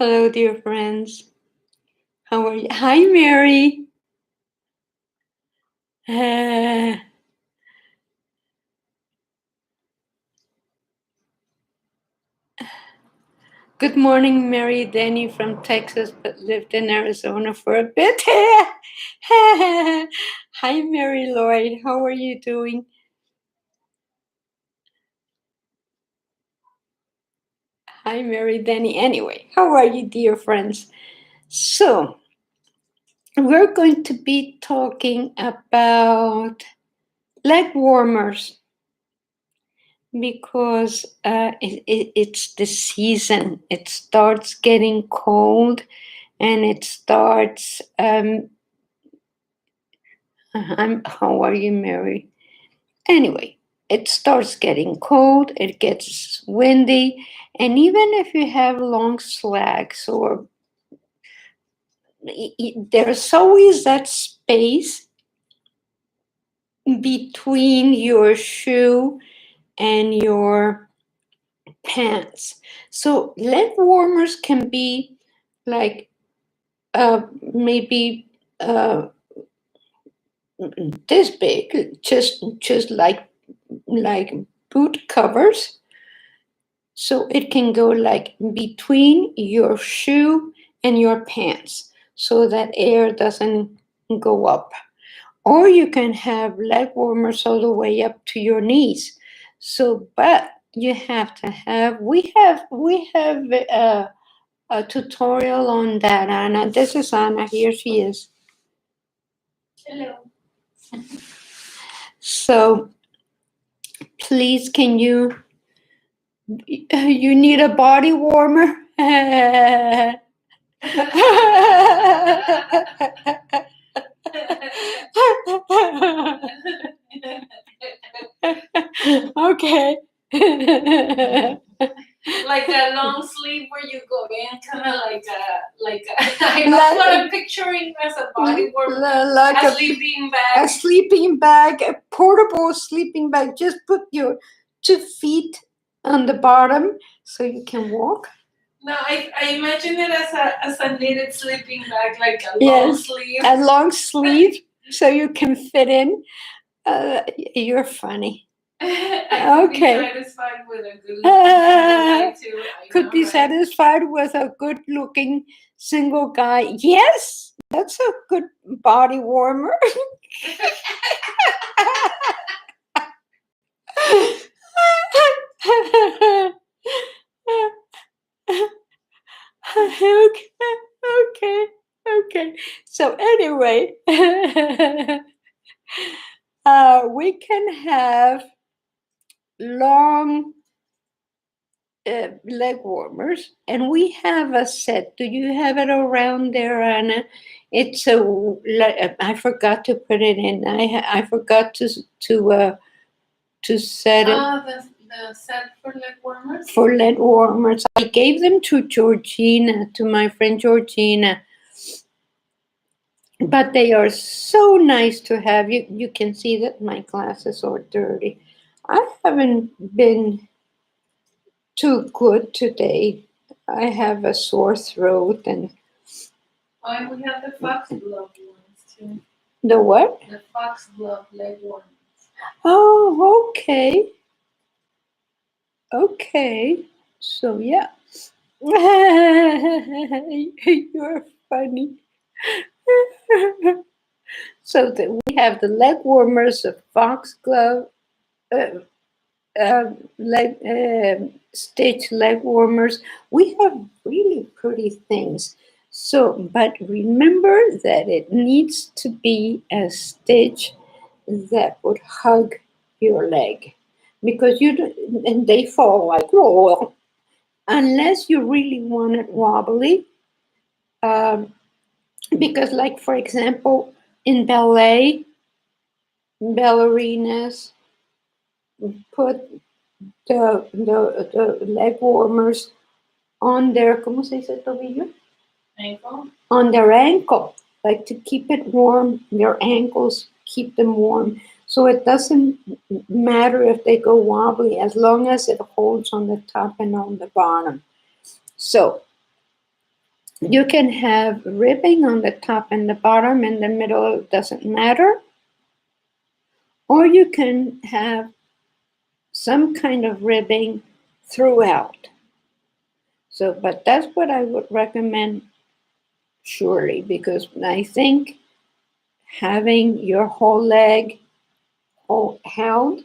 Hello, dear friends. How are you? Hi, Mary. Uh, Good morning, Mary Denny from Texas, but lived in Arizona for a bit. Hi, Mary Lloyd. How are you doing? Hi, Mary Denny. Anyway, how are you, dear friends? So, we're going to be talking about leg warmers because it's the season. It starts getting cold and it starts how are you, Mary? Anyway, it starts getting cold, it gets windy, and even if you have long slacks or there's always that space between your shoe and your pants. So leg warmers can be like maybe this big, just like boot covers. So it can go like between your shoe and your pants so that air doesn't go up. Or you can have leg warmers all the way up to your knees. So, but you have to have, we have a tutorial on that, Anna. This is Anna. Here she is. Hello. So please, can you need a body warmer? Okay. Like a long sleeve where you go in, kind of like I know what I'm picturing as a body warmer, like a sleeping bag. A sleeping bag, a portable sleeping bag. Just put your 2 feet on the bottom so you can walk. No, I imagine it as a knitted sleeping bag, like a long sleeve. A long sleeve so you can fit in. You're funny. I could be satisfied with a good guy too. Could be satisfied with a good looking single guy. Yes, that's a good body warmer. Okay. So anyway, we can have long leg warmers, and we have a set. Do you have it around there, Anna? It's I forgot to put it in. I forgot to set it. The set for leg warmers? For leg warmers. I gave them to Georgina, to my friend Georgina. But they are so nice to have. You can see that my glasses are dirty. I haven't been too good today. I have a sore throat and. Oh, we have the foxglove ones too. The what? The foxglove leg warmers. Oh, okay. Okay. So yeah. You're funny. So we have the leg warmers, the foxglove, stitch leg warmers. We have really pretty things. So, but remember that it needs to be a stitch that would hug your leg, because you don't, and they fall like roll. Unless you really want it wobbly, um, because like for example in ballet, ballerinas put the leg warmers on their, ¿cómo se dice tobillo? Ankle. On their ankle, like to keep it warm. Their ankles keep them warm. So it doesn't matter if they go wobbly as long as it holds on the top and on the bottom. So You can have ribbing on the top and the bottom, and the middle doesn't matter. Or you can have some kind of ribbing throughout. So, but that's what I would recommend surely, because I think having your whole leg held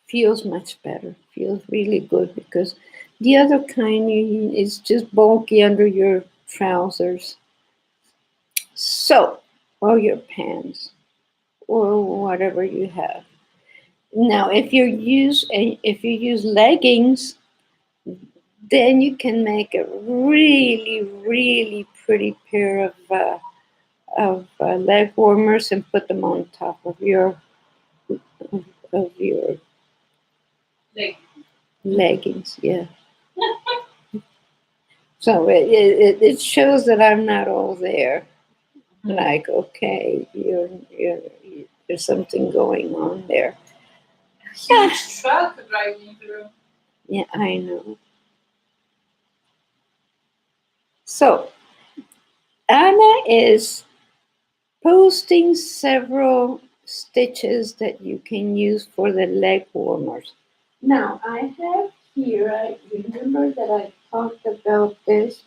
feels much better, feels really good, because the other kind is just bulky under your trousers. So, or your pants, or whatever you have. Now, if you use leggings, then you can make a really, really pretty pair of leg warmers and put them on top of your Like, leggings. Yeah. So it shows that I'm not all there. Like, okay, there's something going on there. huge truck driving through. Yeah, I know. So Anna is posting several stitches that you can use for the leg warmers. Now, I have here, I remember that I talked about this.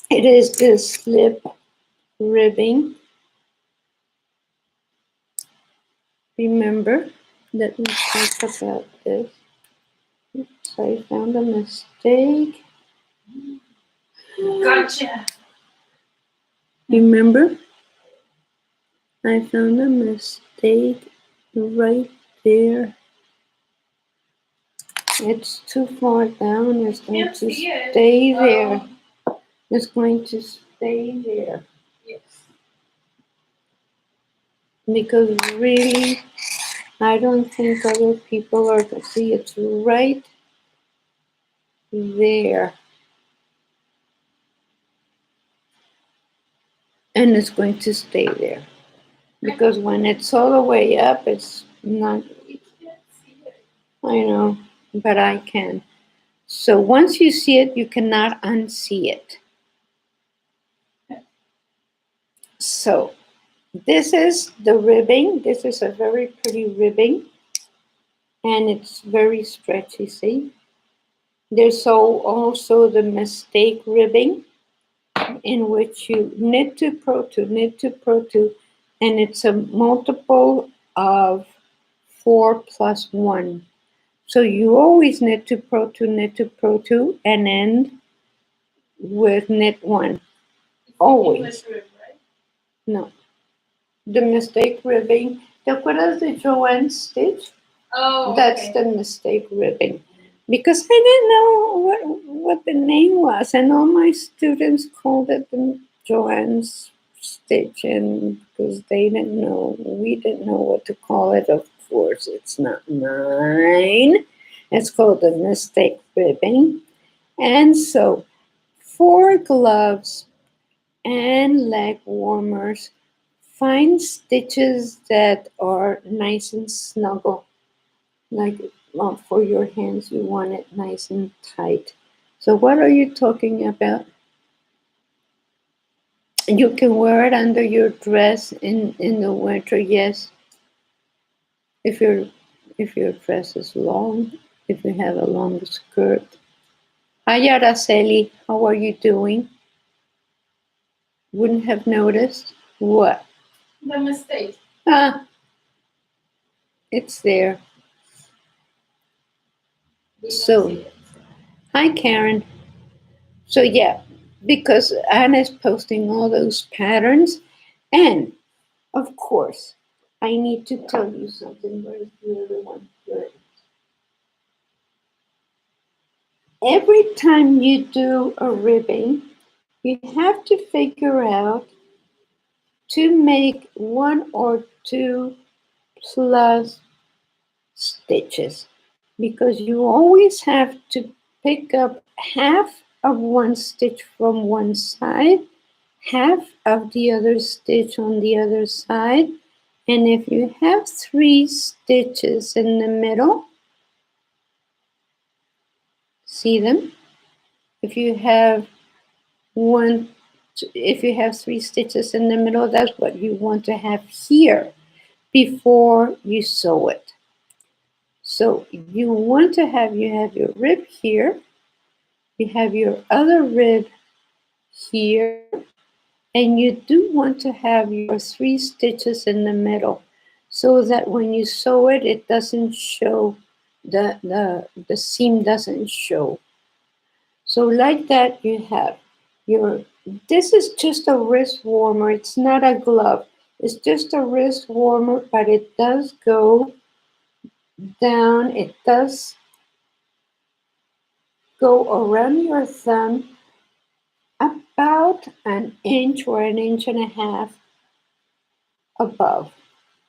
It is this slip ribbing. Remember that we talked about this. Oops, I found a mistake. Gotcha. Remember? I found a mistake right there. It's too far down. It's going Can't to see it. stay there. It's going to stay there. Yes. Because really, I don't think other people are going to see. It's right there. And it's going to stay there. Because when it's all the way up, it's not, You can't see it. I know, but I can. So once you see it, you cannot unsee it. So this is the ribbing. This is a very pretty ribbing. And it's very stretchy, see? There's also the mistake ribbing, in which you knit to pro two, knit to pro two, and it's a multiple of 4 plus 1. So you always knit to pro two, and end with knit 1. Always. English rib, right? No. The mistake ribbing. ¿Te acuerdas de Joanne's stitch? Oh, That's okay. the mistake ribbing. Because I didn't know what the name was, and all my students called it the Joanne's stitch, and because they didn't know, we didn't know what to call it. Of course, it's not mine. It's called the mistake ribbing. And so, for gloves and leg warmers, find stitches that are nice and snuggle. Like for your hands, you want it nice and tight. So, what are you talking about? You can wear it under your dress in the winter, yes. If your dress is long, if you have a long skirt. Hi, Araceli, how are you doing? Wouldn't have noticed. What? The mistake. Ah, it's there. We don't So, see it. hi, Karen. So, yeah, because Anna's posting all those patterns. And, of course, I need to tell you something. Where's the other one? Here. Every time you do a ribbing, you have to figure out to make 1 or 2 plus stitches, because you always have to pick up half of one stitch from one side, half of the other stitch on the other side, and if you have 3 stitches in the middle, see them? if you have one, if you have 3 stitches in the middle, that's what you want to have here before you sew it. So you want to have, you have your rib here, you have your other rib here, and you do want to have your 3 stitches in the middle so that when you sew it, it doesn't show, the seam doesn't show. So like that you have your, this is just a wrist warmer, it's not a glove. It's just a wrist warmer, but it does go down, it does go around your thumb about an inch or an inch and a half above.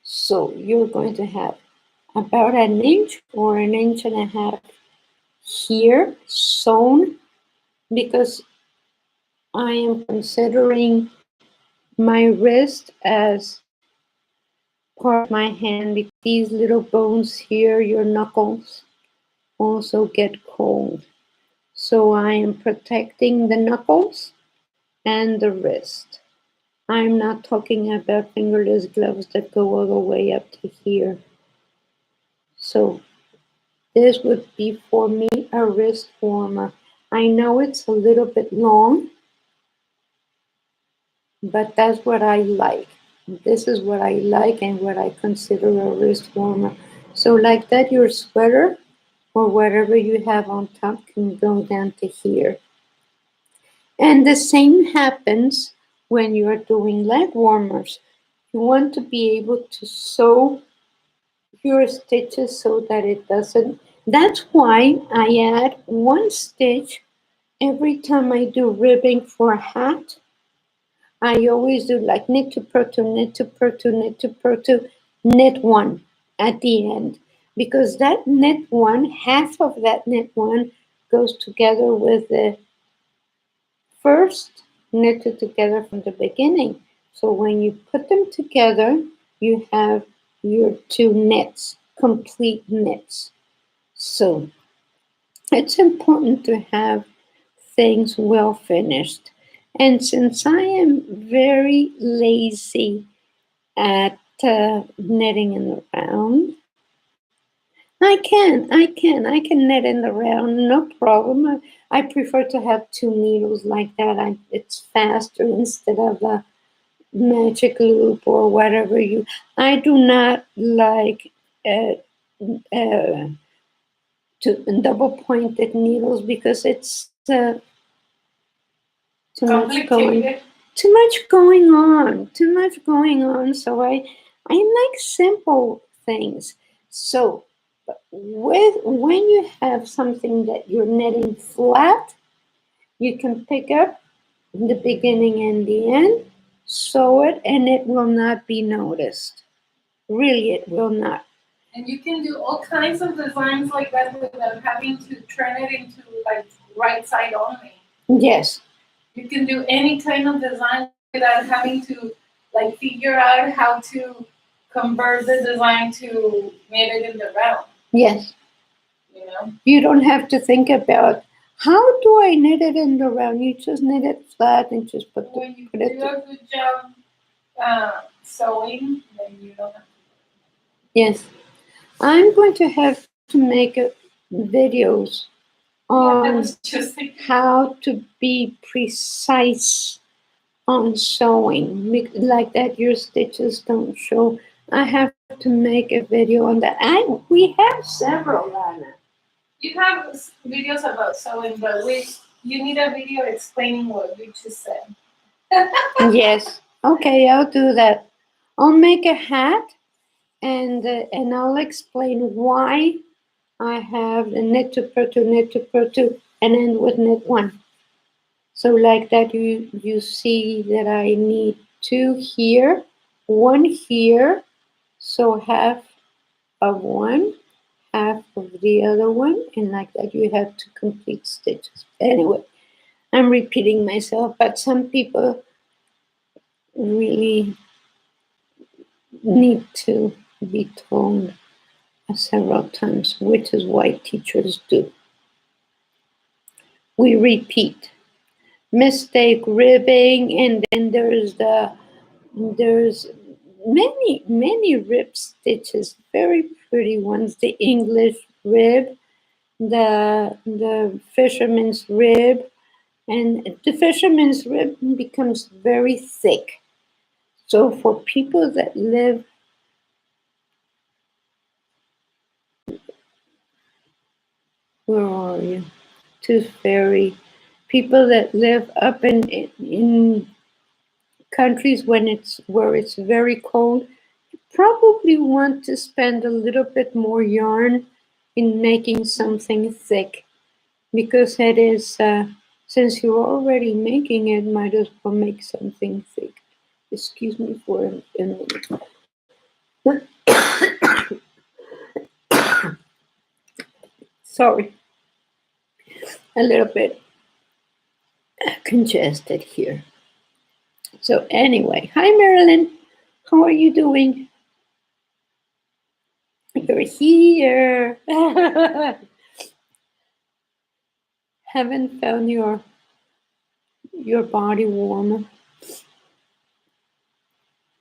So you're going to have about an inch or an inch and a half here sewn, because I am considering my wrist as part of my hand, because these little bones here, your knuckles, also get cold. So I am protecting the knuckles and the wrist. I'm not talking about fingerless gloves that go all the way up to here. So this would be for me a wrist warmer. I know it's a little bit long, but that's what I like. This is what I like and what I consider a wrist warmer. So like that, your sweater or whatever you have on top can go down to here. And the same happens when you're doing leg warmers. You want to be able to sew your stitches so that it doesn't. That's why I add 1 stitch every time I do ribbing for a hat. I always do like knit to purl to knit to purl to knit to purl to knit 1 at the end, because that knit 1, half of that knit 1 goes together with the first knitted together from the beginning. So when you put them together, you have your 2 knits, complete knits. So it's important to have things well finished. And since I am very lazy at knitting in the round, I can knit in the round, no problem. I prefer to have 2 needles like that. It's faster instead of a magic loop or whatever you. I do not like uh, uh, double pointed needles because it's too much going, too much going on. So I like simple things. So with when you have something that you're knitting flat, you can pick up the beginning and the end, sew it, and it will not be noticed. Really, it will not. And you can do all kinds of designs like that without having to turn it into like right side only. Yes. You can do any kind of design without having to like figure out how to convert the design to knit it in the round. Yes. You know? You don't have to think about how do I knit it in the round. You just knit it flat and just put When you put do it. a good job sewing, then you don't have to. Yes. I'm going to have to make videos on how to be precise on sewing, like that your stitches don't show. I have to make a video on that. We have several, Lana. You have videos about sewing, but you need a video explaining what you just said. Yes. Okay, I'll do that. I'll make a hat and I'll explain why I have the knit to purl to knit to purl to and end with knit 1. So like that you see that I need 2 here, 1 here, so half of one, half of the other one, and like that you have 2 complete stitches. Anyway, I'm repeating myself, but some people really need to be told several times, which is why teachers do. we repeat. Mistake ribbing, and then there's many rib stitches, very pretty ones. The English rib, the fisherman's rib, and the fisherman's rib becomes very thick. So for people that live, where are you? Tooth Fairy. People that live up in countries where it's very cold probably want to spend a little bit more yarn in making something thick, because it is since you're already making it, might as well make something thick. Excuse me for a minute. Sorry, a little bit congested here. So anyway, hi Marilyn, how are you doing? You're here. Haven't found your body warmer.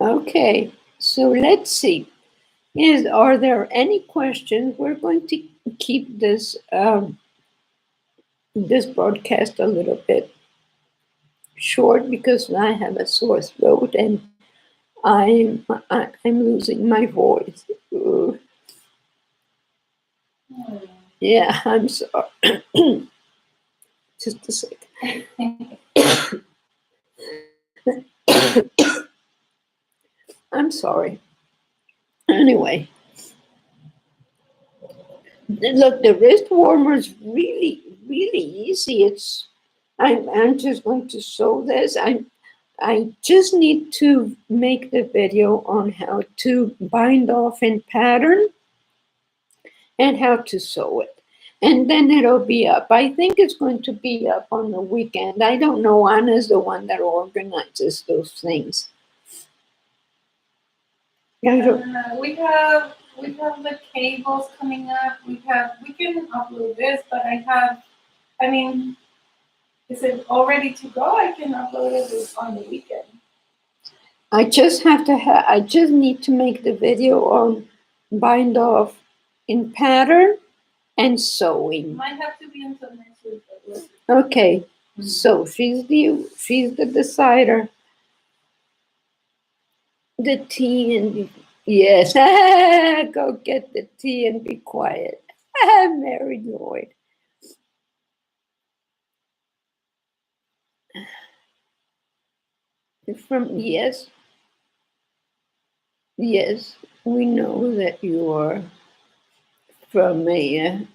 Okay, so let's see. Are there any questions? We're going to keep this broadcast a little bit short because I have a sore throat and I'm losing my voice. Yeah, I'm sorry. Just a second. I'm sorry. Anyway, look, the wrist warmer is really easy. I'm just going to show this. I just need to make the video on how to bind off in pattern and how to sew it. And then it'll be up. I think it's going to be up on the weekend. I don't know. Anna's the one that organizes those things. We have the cables coming up. We can upload this, but I mean, is it all ready to go? I can upload it on the weekend. I just need to make the video on bind off in pattern and sewing. Might have to be until next week. Okay, so she's the decider. The tea and yes, go get the tea and be quiet. Mary Lloyd. From yes, we know that you are from a.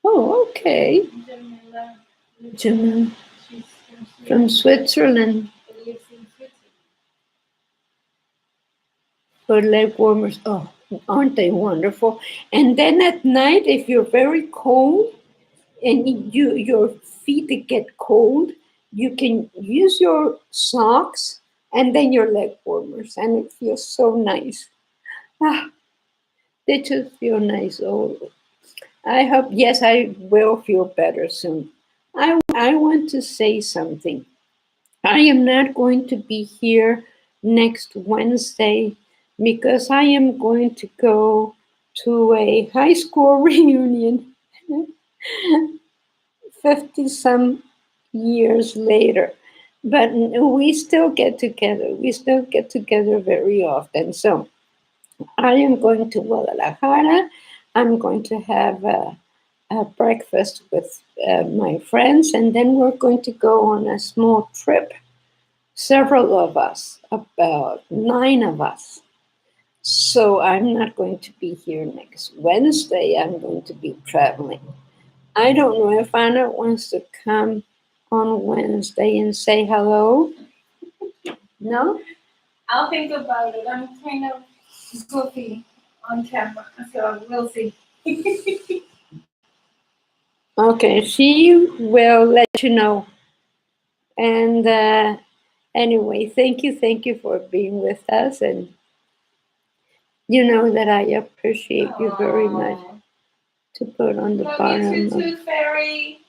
Oh, okay. Jamila. From Switzerland. For leg warmers. Oh, aren't they wonderful? And then at night, if you're very cold and your feet get cold, you can use your socks and then your leg warmers, and it feels so nice. Ah, they just feel nice. Oh, I hope, yes, I will feel better soon. I want to say something. I am not going to be here next Wednesday because I am going to go to a high school reunion 50 some years later. But we still get together. We still get together very often. So I am going to Guadalajara. I'm going to have a breakfast with my friends, and then we're going to go on a small trip. Several of us, about 9 of us. So I'm not going to be here next Wednesday. I'm going to be traveling. I don't know if Anna wants to come on Wednesday and say hello. No? I'll think about it. I'm kind of goofy on camera, so we'll see. Okay, she will let you know. And anyway, thank you for being with us. And you know that I appreciate you very much. to put on the Love bottom. you too, Tooth Fairy.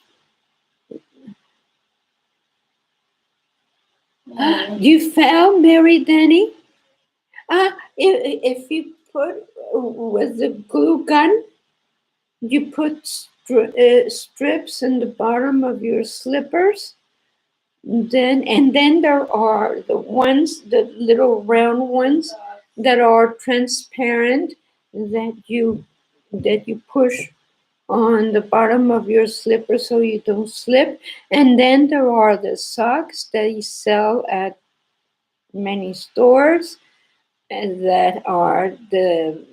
You found Mary Denny? If you put with the glue gun, you put strips in the bottom of your slippers. Then there are the ones, the little round ones that are transparent that you push on the bottom of your slipper so you don't slip. And then there are the socks that you sell at many stores and that are the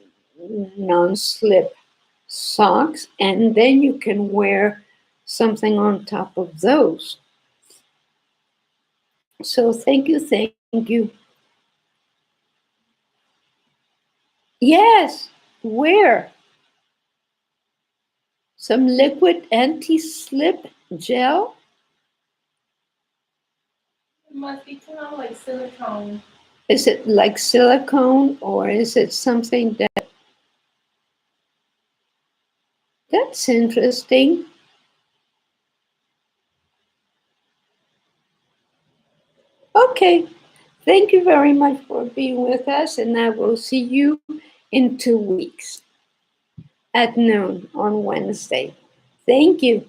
non-slip socks, and then you can wear something on top of those. So thank you. Yes, where? Some liquid anti-slip gel? It must be kind of like silicone. Is it like silicone or is it something that's interesting? Okay, thank you very much for being with us, and I will see you in 2 weeks at noon on Wednesday. Thank you.